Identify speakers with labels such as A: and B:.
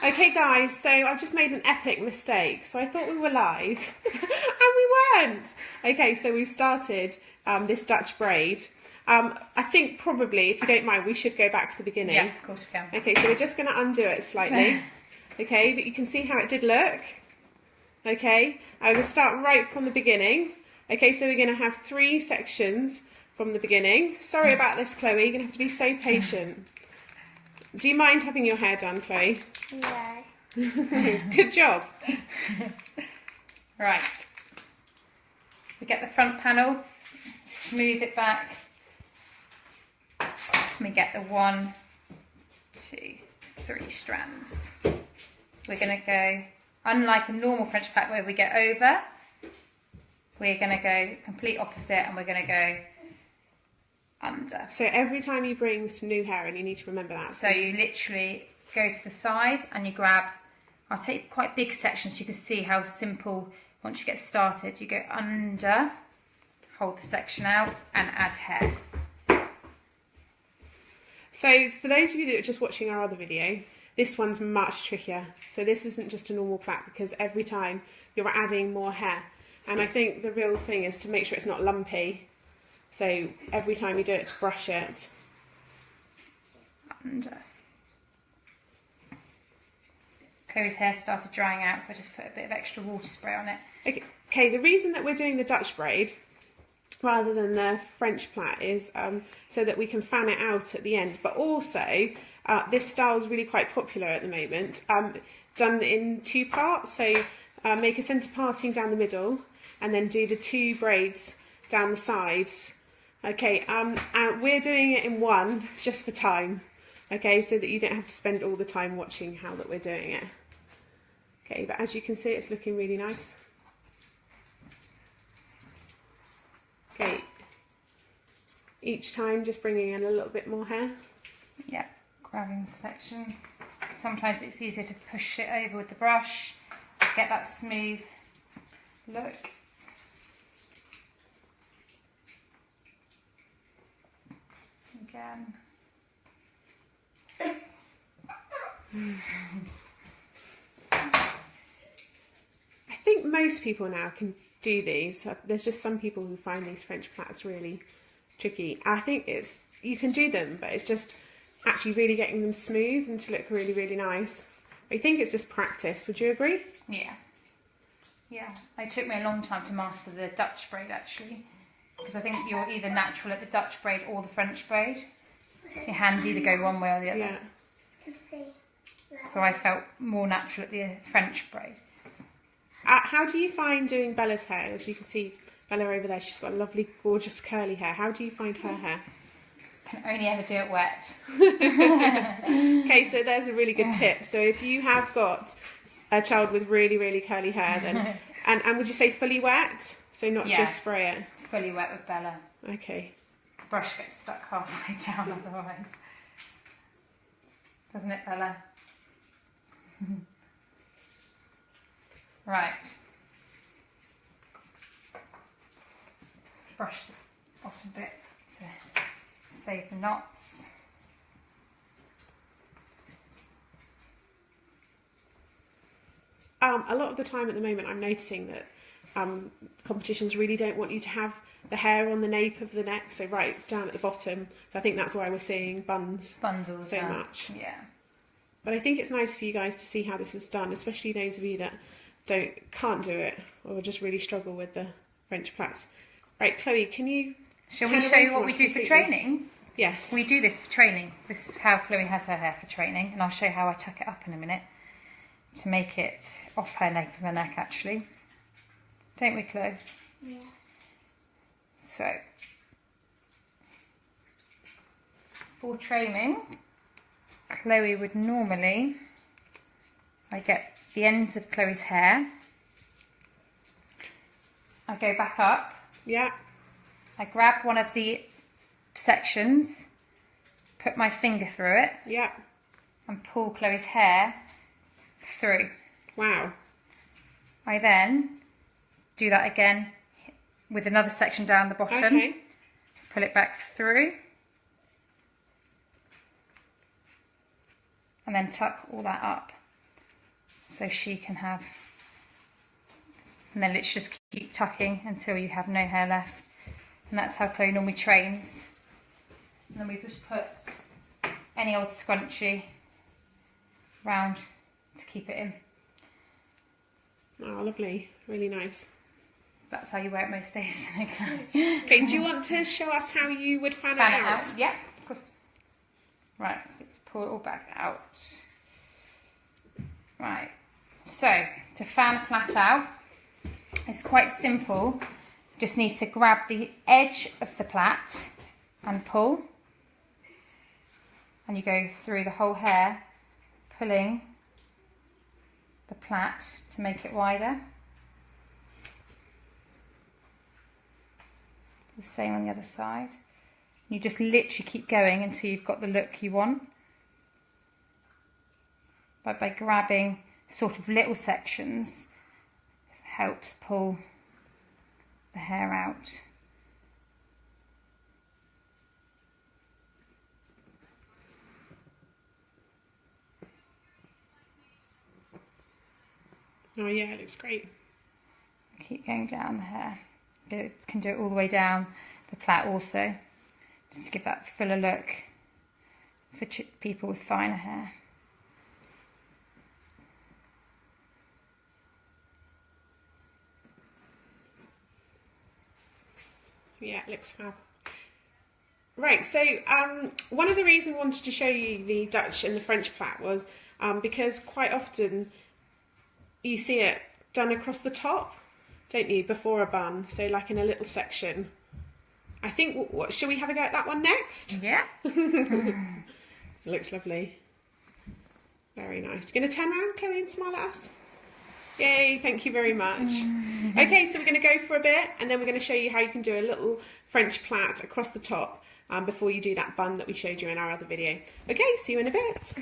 A: Okay guys, so I've just made an epic mistake. So I thought we were live and we weren't. Okay, so we've started this Dutch braid. I think probably, if you don't mind, we should go back to the beginning.
B: Yeah, of course we can.
A: Okay, so we're just going to undo it slightly. Okay, but you can see how it did look. Okay, I will start right from the beginning. Okay, so we're going to have 3 sections from the beginning. Sorry about this, Chloe, you're going to have to be so patient. Do you mind having your hair done, Chloe?
C: No.
A: Good job.
B: Right. We get the front panel, smooth it back. We get the 1, 2, 3 strands. We're going to go, unlike a normal French plait where we get over, we're going to go complete opposite and we're going to go under.
A: So every time you bring some new hair in, you need to remember that.
B: So you literally go to the side and you grab, I'll take quite big sections so you can see how simple, once you get started, you go under, hold the section out and add hair.
A: So for those of you that are just watching our other video, this one's much trickier. So this isn't just a normal plait because every time you're adding more hair. And I think the real thing is to make sure it's not lumpy. So every time you do it, to brush it.
B: Under. Chloe's hair started drying out, so I just put a bit of extra water spray on it.
A: Okay, the reason that we're doing the Dutch braid rather than the French plait is so that we can fan it out at the end. But also, this style is really quite popular at the moment, done in 2 parts. So make a centre parting down the middle and then do the 2 braids down the sides. Okay, and we're doing it in 1 just for time. Okay, so that you don't have to spend all the time watching how that we're doing it. Okay, but as you can see, it's looking really nice. Okay, each time just bringing in a little bit more hair.
B: Yeah, grabbing the section. Sometimes it's easier to push it over with the brush to get that smooth look. Again.
A: I think most people now can do these. There's just some people who find these French plaits really tricky. I think you can do them, but it's just actually really getting them smooth and to look really, really nice. I think it's just practice. Would you agree?
B: Yeah. Yeah. It took me a long time to master the Dutch braid actually, because I think you're either natural at the Dutch braid or the French braid. Your hands either go one way or the other.
A: Yeah.
B: So I felt more natural at the French braid.
A: How do you find doing Bella's hair? As you can see, Bella over there, she's got lovely, gorgeous curly hair. How do you find her hair?
B: Can only ever do it wet.
A: Okay, so there's a really good tip. So if you have got a child with really, really curly hair, then and would you say fully wet? So not just spray it?
B: Fully wet with Bella.
A: Okay.
B: The brush gets stuck halfway down otherwise. Doesn't it, Bella? Right. Brush the bottom bit to save the knots.
A: A lot of the time at the moment I'm noticing that competitions really don't want you to have the hair on the nape of the neck, so right down at the bottom. So I think that's why we're seeing buns
B: all
A: so much.
B: Yeah.
A: But I think it's nice for you guys to see how this is done, especially those of you that can't do it or just really struggle with the French plaits. Right, Chloe, can you...
B: Shall we show you what we do for training?
A: Yes.
B: We do this for training. This is how Chloe has her hair for training, and I'll show you how I tuck it up in a minute to make it off her nape of her neck, actually. Don't we, Chloe?
C: Yeah.
B: So, for training, Chloe would normally, I get the ends of Chloe's hair, I go back up,
A: Yeah.
B: I grab one of the sections, put my finger through it,
A: Yeah.
B: and pull Chloe's hair through.
A: Wow.
B: I then do that again with another section down the bottom,
A: Okay.
B: pull it back through, and then tuck all that up. so she can have, and then let's just keep tucking until you have no hair left. And that's how Chloe normally trains. And then we just put any old scrunchie round to keep it in.
A: Oh, lovely, really nice.
B: That's how you wear it most days.
A: Okay, do you want to show us how you would fan it out?
B: Yeah, of course. Right, so let's pull it all back out. Right, so to fan a plait out, it's quite simple. Just need to grab the edge of the plait and pull. And you go through the whole hair, pulling the plait to make it wider. The same on the other side. You just literally keep going until you've got the look you want. But by grabbing sort of little sections, it helps pull the hair out.
A: Oh yeah, it looks great.
B: Keep going down the hair. You can do it all the way down the plait also, just to give that fuller look for people with finer hair.
A: Yeah, it looks fab. Right, so one of the reasons I wanted to show you the Dutch and the French plait was because quite often you see it done across the top, don't you, before a bun, so like in a little section. I think, what shall we have a go at that one next?
B: Yeah.
A: It looks lovely. Very nice. Going to turn around, Chloe, and smile at us? Yay, thank you very much. Okay, so we're going to go for a bit, and then we're going to show you how you can do a little French plait across the top before you do that bun that we showed you in our other video. Okay, see you in a bit.